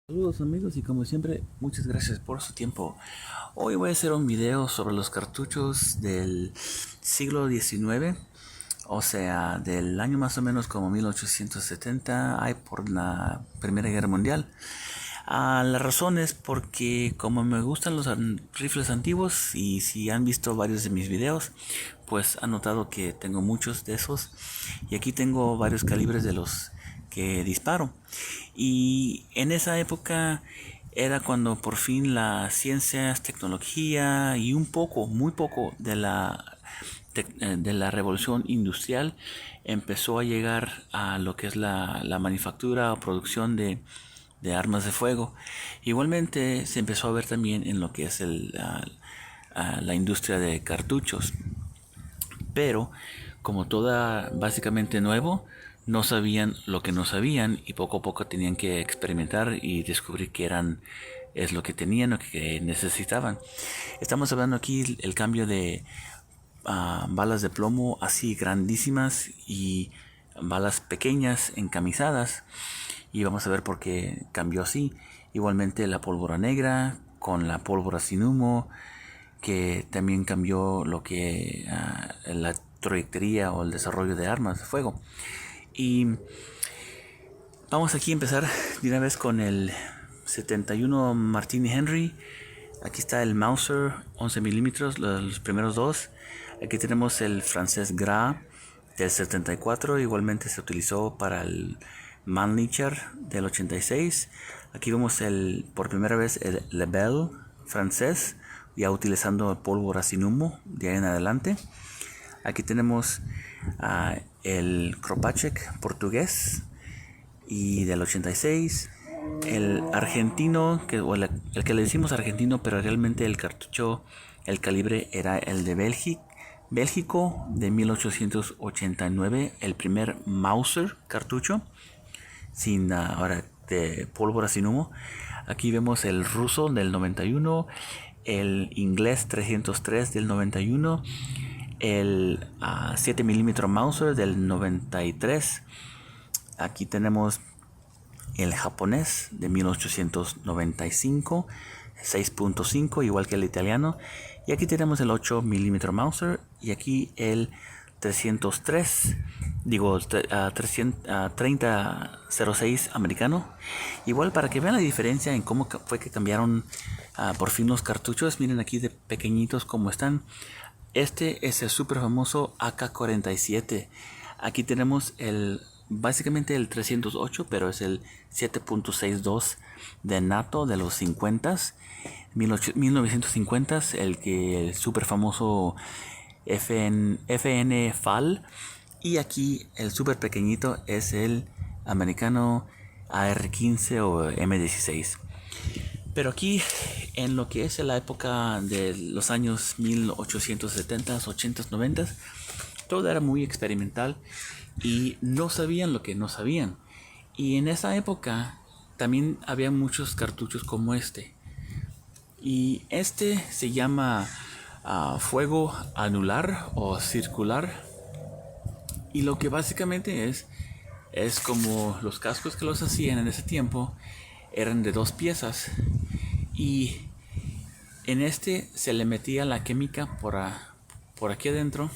Saludos amigos y como siempre, muchas gracias por su tiempo. Hoy voy a hacer un video sobre los cartuchos del siglo XIX, o sea, del año más o menos como 1870, ahí por la Primera Guerra Mundial. La razón es porque como me gustan los rifles antiguos y si han visto varios de mis videos, pues han notado que tengo muchos de esos y aquí tengo varios calibres de los que disparo. Y en esa época era cuando por fin las ciencias, tecnología y un poco, muy poco de la revolución industrial empezó a llegar a lo que es la manufactura o producción de armas de fuego. Igualmente se empezó a ver también en lo que es la industria de cartuchos. Pero como toda básicamente nuevo, no sabían lo que no sabían y poco a poco tenían que experimentar y descubrir que es lo que tenían o que necesitaban. Estamos hablando aquí el cambio de balas de plomo así grandísimas y balas pequeñas encamisadas, y vamos a ver por qué cambió así. Igualmente la pólvora negra con la pólvora sin humo, que también cambió lo que la trayectoria o el desarrollo de armas de fuego. Y vamos aquí a empezar de una vez con el 71 Martini Henry. Aquí está el Mauser 11 milímetros, los primeros dos. Aquí tenemos el francés Gras del 74, igualmente se utilizó para el Mannlicher del 86. Aquí vemos por primera vez el Lebel francés, ya utilizando pólvora sin humo de ahí en adelante. Aquí tenemos el Kropatschek portugués y del 86. El argentino, el que le decimos argentino, pero realmente el cartucho, el calibre era el de Bélgico de 1889, el primer Mauser cartucho, sin ahora de pólvora sin humo. Aquí vemos el ruso del 91, el inglés 303 del 91, el 7 milímetros Mauser del 93. Aquí tenemos el japonés de 1895, 6.5, igual que el italiano. Y aquí tenemos el 8 milímetros Mauser y aquí el 303, digo 3006 americano. Igual para que vean la diferencia en cómo fue que cambiaron por fin los cartuchos. Miren aquí de pequeñitos como están. Este es el súper famoso AK-47. Aquí tenemos básicamente el 308, pero es el 7.62 de NATO de los 50s, 1950s, el súper famoso FN FAL. Y aquí el súper pequeñito es el americano AR-15 o M16. Pero aquí, en lo que es la época de los años 1870, 80, 90, todo era muy experimental y no sabían lo que no sabían. Y en esa época también había muchos cartuchos como este. Y este se llama fuego anular o circular. Y lo que básicamente es como los cascos que los hacían en ese tiempo eran de dos piezas. Y en este se le metía la química por aquí adentro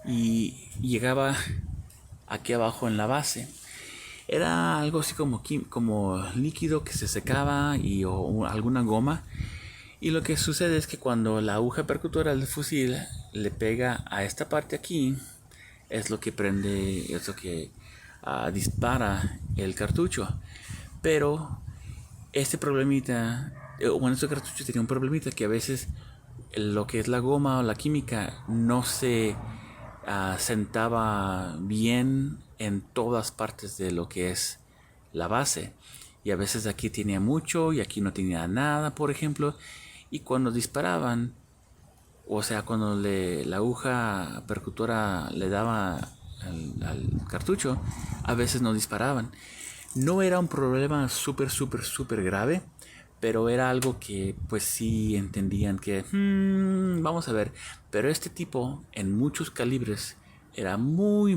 y llegaba aquí abajo en la base. Era algo así como líquido que se secaba o alguna goma. Y lo que sucede es que cuando la aguja percutora del fusil le pega a esta parte aquí, es lo que prende, es lo que dispara el cartucho. Pero este problemita, este cartucho tenía un problemita que a veces lo que es la goma o la química no se sentaba bien en todas partes de lo que es la base. Y a veces aquí tenía mucho y aquí no tenía nada, por ejemplo. Y cuando disparaban, o sea, cuando la aguja percutora le daba al cartucho, a veces no disparaban. No era un problema súper grave, pero era algo que pues sí entendían que vamos a ver. Pero este tipo en muchos calibres era muy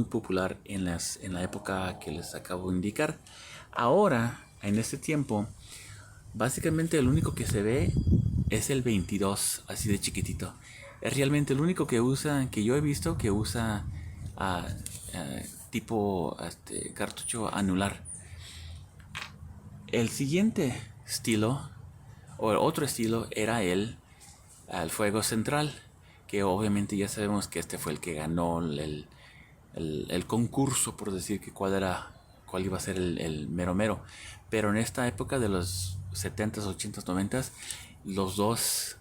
popular en la época que les acabo de indicar. Ahora en este tiempo, básicamente el único que se ve es el 22, así de chiquitito. Es realmente el único que usa, que yo he visto que usa ah, tipo cartucho anular. El siguiente estilo, o el otro estilo, era el fuego central, que obviamente ya sabemos que este fue el que ganó el concurso, por decir que cuál iba a ser el mero mero. Pero en esta época de los 70s, 80s, 90s, los dos,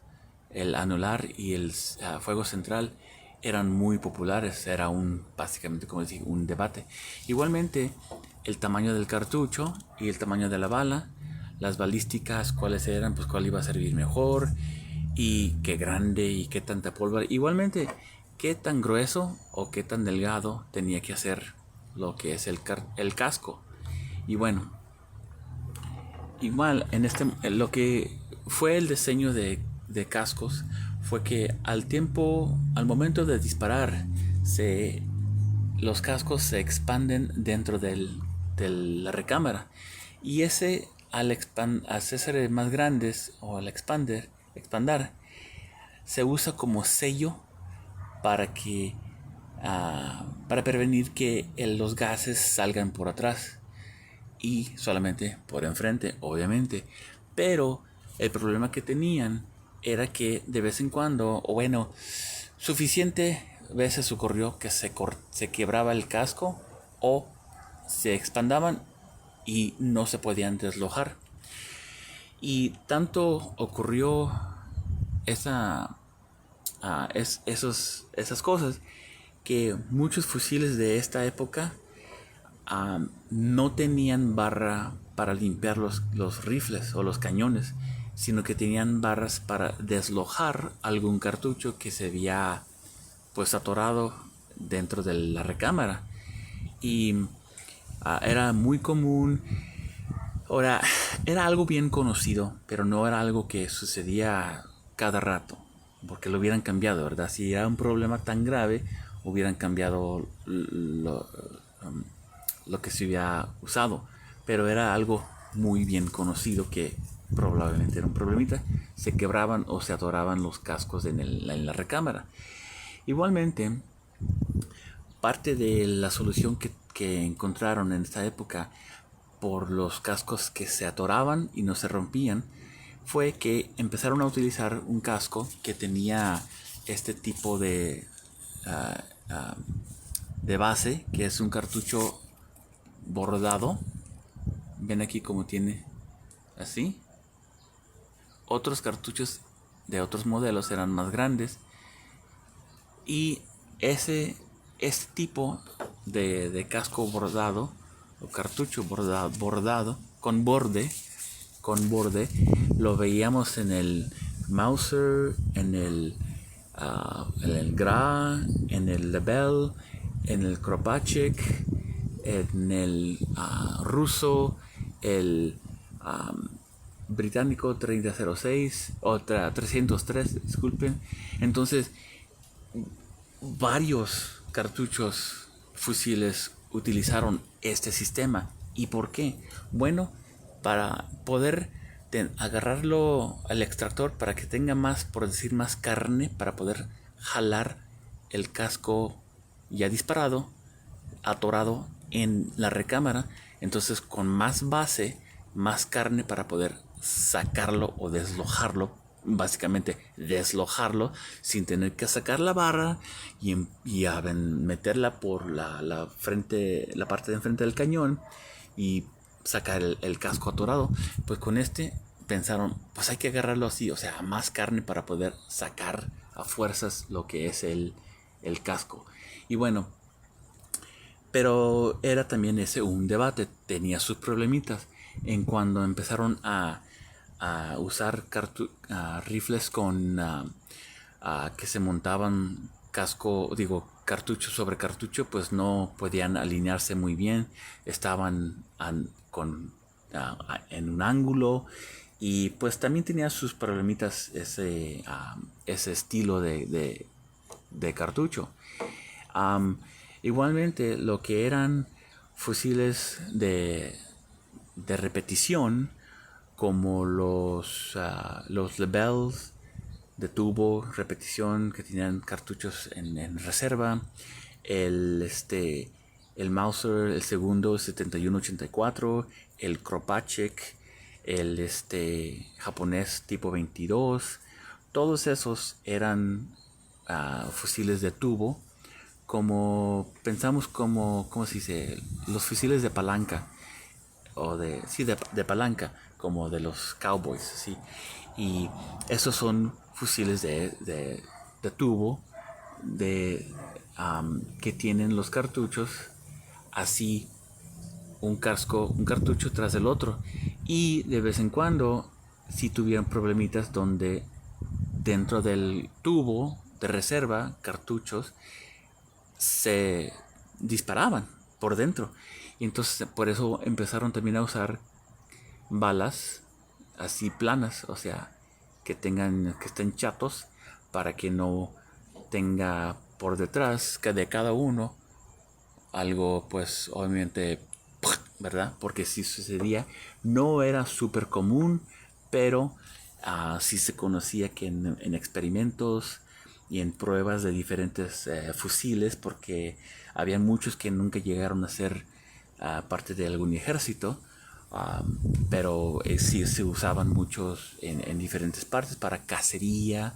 el anular y el fuego central, eran muy populares. Era básicamente como decir, un debate. Igualmente, el tamaño del cartucho y el tamaño de la bala, las balísticas, cuáles eran, pues cuál iba a servir mejor, y qué grande y qué tanta pólvora. Igualmente, qué tan grueso o qué tan delgado tenía que hacer lo que es el casco. Y bueno, igual lo que fue el diseño de cascos fue que al momento de disparar, los cascos se expanden dentro de la recámara. Y al hacerse más grandes o al expandar, se usa como sello para para prevenir que los gases salgan por atrás y solamente por enfrente, obviamente. Pero el problema que tenían era que de vez en cuando, o bueno, suficiente veces ocurrió que se quebraba el casco o se expandaban y no se podían deslojar. Y tanto ocurrió esas cosas que muchos fusiles de esta época no tenían barra para limpiar los rifles o los cañones, sino que tenían barras para deslojar algún cartucho que se había pues atorado dentro de la recámara. Y era muy común. Ahora, era algo bien conocido, pero no era algo que sucedía cada rato, porque lo hubieran cambiado, ¿verdad? Si era un problema tan grave, hubieran cambiado lo que se había usado, pero era algo muy bien conocido que probablemente era un problemita. Se quebraban o se atoraban los cascos en la recámara. Igualmente, parte de la solución que encontraron en esta época por los cascos que se atoraban y no se rompían fue que empezaron a utilizar un casco que tenía este tipo ah, ah, de base, que es un cartucho bordado. Ven aquí como tiene así. Otros cartuchos de otros modelos eran más grandes, y este tipo de casco bordado o cartucho bordado con borde, lo veíamos en el Mauser, en el Gra, en el Lebel, en el Kropatschek, en el ruso, el británico 3006 o 303, disculpen. Entonces, varios cartuchos fusiles utilizaron este sistema. ¿Y por qué? Bueno, para poder agarrarlo al extractor, para que tenga más, por decir, más carne, para poder jalar el casco ya disparado, atorado en la recámara. Entonces, con más base, más carne para poder sacarlo o deslojarlo, básicamente deslojarlo sin tener que sacar la barra y meterla por la parte de enfrente del cañón y sacar el casco atorado. Pues con pensaron, pues hay que agarrarlo así, o sea, más carne para poder sacar a fuerzas lo que es el casco. Y bueno, pero era también un debate, tenía sus problemitas en cuando empezaron a usar rifles con que se montaban cartucho sobre cartucho, pues no podían alinearse muy bien, estaban en un ángulo, y pues también tenía sus problemitas ese estilo de cartucho. Igualmente, lo que eran fusiles de repetición, como los Lebels de tubo repetición que tenían cartuchos en reserva, el Mauser, el segundo 7184, el Kropatschek, el japonés tipo 22. Todos esos eran fusiles de tubo, como pensamos como, ¿cómo se dice? Los fusiles de palanca, o de palanca, como de los cowboys, ¿sí? Y esos son fusiles de tubo que tienen los cartuchos así, un cartucho tras el otro, y de vez en cuando si tuvieran problemitas donde dentro del tubo de reserva cartuchos se disparaban por dentro, y entonces por eso empezaron también a usar balas así planas, o sea, que estén chatos, para que no tenga por detrás que de cada uno algo, pues obviamente, ¿verdad? Porque si sucedía, no era súper común, pero sí se conocía que en experimentos y en pruebas de diferentes fusiles, porque había muchos que nunca llegaron a ser parte de algún ejército, pero sí se usaban muchos en diferentes partes para cacería,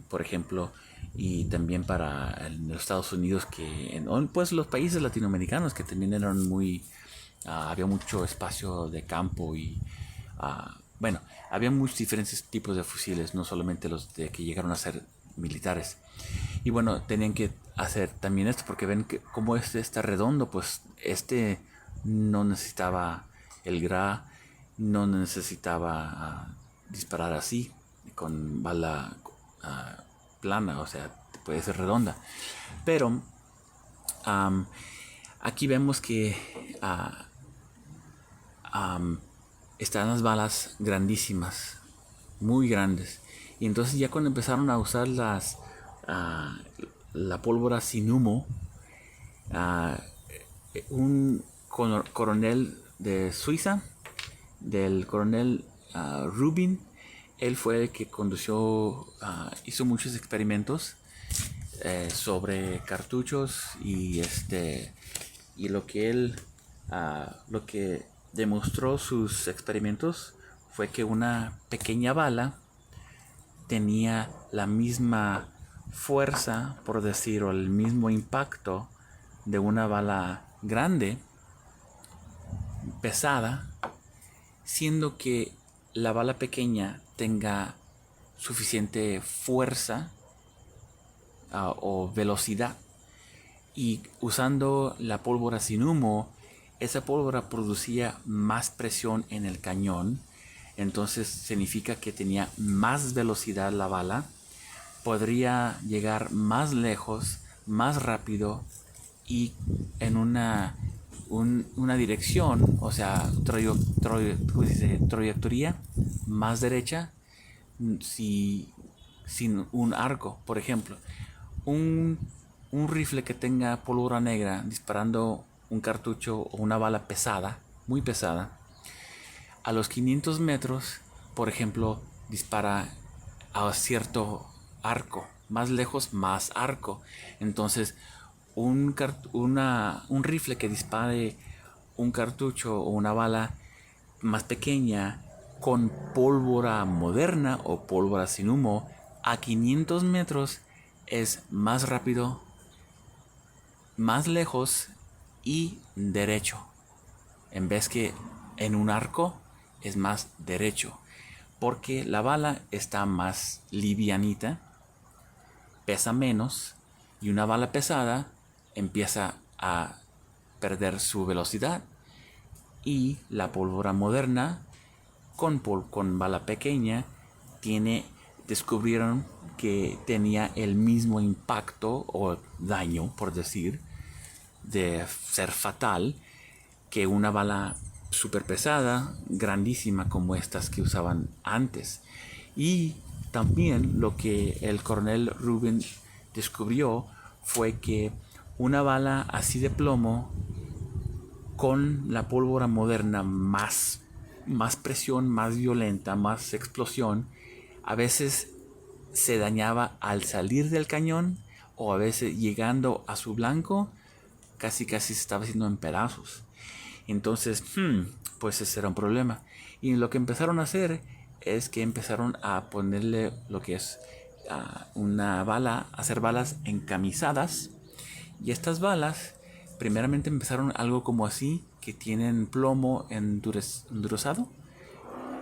por ejemplo, y también para en los Estados Unidos, pues los países latinoamericanos que también eran había mucho espacio de campo y bueno, había muchos diferentes tipos de fusiles, no solamente los de que llegaron a ser militares. Y bueno, tenían que hacer también esto porque ven que como está redondo, pues no necesitaba el GRA, no necesitaba disparar así con bala plana, o sea, puede ser redonda. Pero aquí vemos que están las balas grandísimas, muy grandes. Y entonces ya cuando empezaron a usar la pólvora sin humo, un coronel de Suiza, del coronel Rubin, él fue el que hizo muchos experimentos sobre cartuchos, y lo que demostró sus experimentos fue que una pequeña bala tenía la misma fuerza, por decir, o el mismo impacto de una bala grande, pesada, siendo que la bala pequeña tenga suficiente fuerza o velocidad. Y usando la pólvora sin humo, esa pólvora producía más presión en el cañón, entonces significa que tenía más velocidad la bala, podría llegar más lejos, más rápido y en una dirección, o sea, trayectoria más derecha, sin un arco. Por ejemplo, un rifle que tenga pólvora negra disparando un cartucho o una bala pesada, muy pesada, a los 500 metros, por ejemplo, dispara a cierto arco, más lejos, más arco. Entonces, un rifle que dispare un cartucho o una bala más pequeña con pólvora moderna o pólvora sin humo a 500 metros es más rápido, más lejos y derecho. En vez que en un arco es más derecho, porque la bala está más livianita, pesa menos, y una bala pesada empieza a perder su velocidad. Y la pólvora moderna con bala pequeña descubrieron que tenía el mismo impacto o daño, por decir, de ser fatal, que una bala súper pesada, grandísima como estas que usaban antes. Y también lo que el coronel Rubin descubrió fue que una bala así de plomo con la pólvora moderna, más presión, más violenta, más explosión, a veces se dañaba al salir del cañón, o a veces llegando a su blanco casi se estaba haciendo en pedazos. Entonces, pues ese era un problema. Y lo que empezaron a hacer es que empezaron a ponerle lo que es una bala, hacer balas encamisadas. Y estas balas, primeramente empezaron algo como así, que tienen plomo endurecido,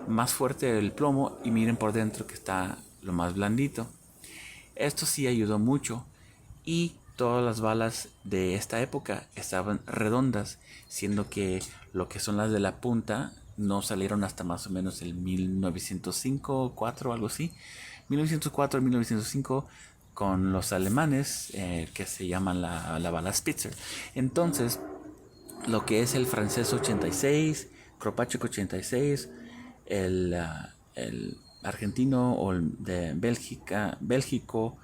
más fuerte el plomo, y miren por dentro que está lo más blandito. Esto sí ayudó mucho, y todas las balas de esta época estaban redondas, siendo que lo que son las de la punta no salieron hasta más o menos el 1905, 4, algo así. 1904, 1905, con los alemanes, que se llaman la bala Spitzer. Entonces, lo que es el francés 86, Kropatschek 86, el argentino o el de Bélgico,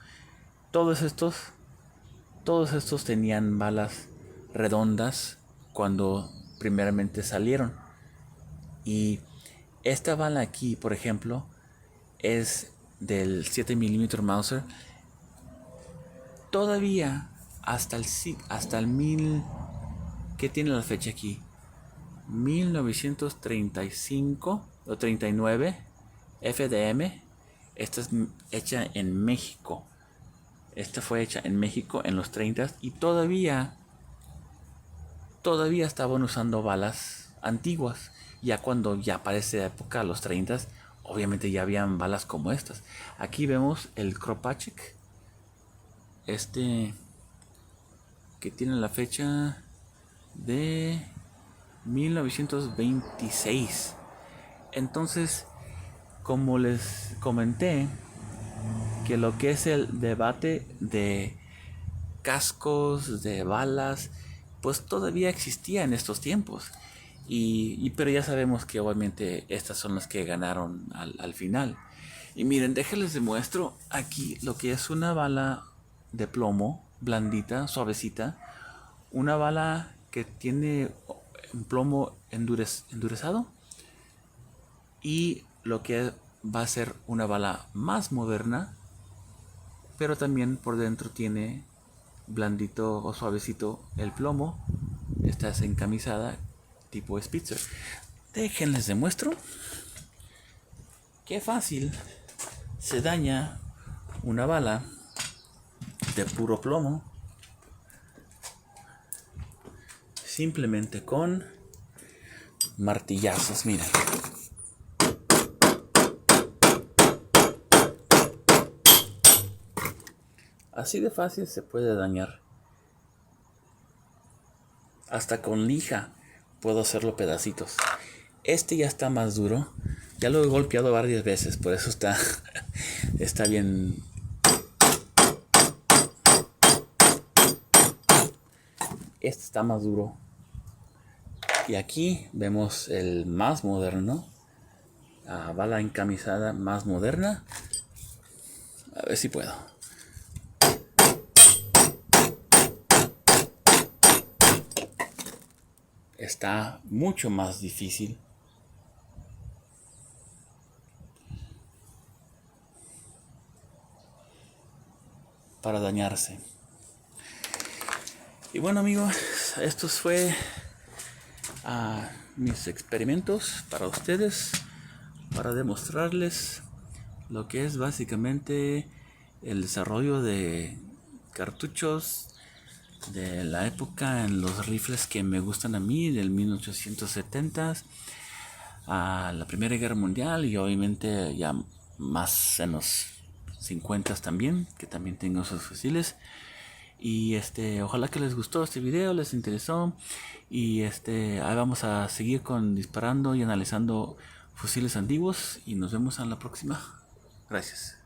todos estos tenían balas redondas cuando primeramente salieron. Y esta bala aquí, por ejemplo, es del 7 mm Mauser. Todavía hasta el mil... ¿Qué tiene la fecha aquí? 1935 o 39 FDM. Esta es hecha en México. Esta fue hecha en México en los 30 y todavía estaban usando balas antiguas. Ya cuando ya para esa época, los 30, obviamente ya habían balas como estas. Aquí vemos el Kropatschek, que tiene la fecha de 1926. Entonces, como les comenté, que lo que es el debate de cascos, de balas, pues todavía existía en estos tiempos. Pero ya sabemos que obviamente estas son las que ganaron al final. Y miren, déjenles demuestro aquí lo que es una bala de plomo, blandita, suavecita. Una bala que tiene un plomo endurecido. Y lo que va a ser una bala más moderna, pero también por dentro tiene blandito o suavecito el plomo. Esta es encamisada tipo Spitzer. Déjenles demuestro qué fácil se daña una bala de puro plomo simplemente con martillazos. Miren, así de fácil se puede dañar. Hasta con lija puedo hacerlo pedacitos. Este ya está más duro. Ya lo he golpeado varias veces, por eso está bien. Este está más duro. Y aquí vemos el más moderno. Bala encamisada más moderna. A ver si puedo. Está mucho más difícil. Para dañarse. Y bueno, amigos, estos fue mis experimentos para ustedes, para demostrarles lo que es básicamente el desarrollo de cartuchos de la época en los rifles que me gustan a mí, del 1870 a la Primera Guerra Mundial, y obviamente ya más en los 50 también, que también tengo esos fusiles. Y ojalá que les gustó este video, les interesó. Y ahí vamos a seguir disparando y analizando fusiles antiguos. Y nos vemos en la próxima. Gracias.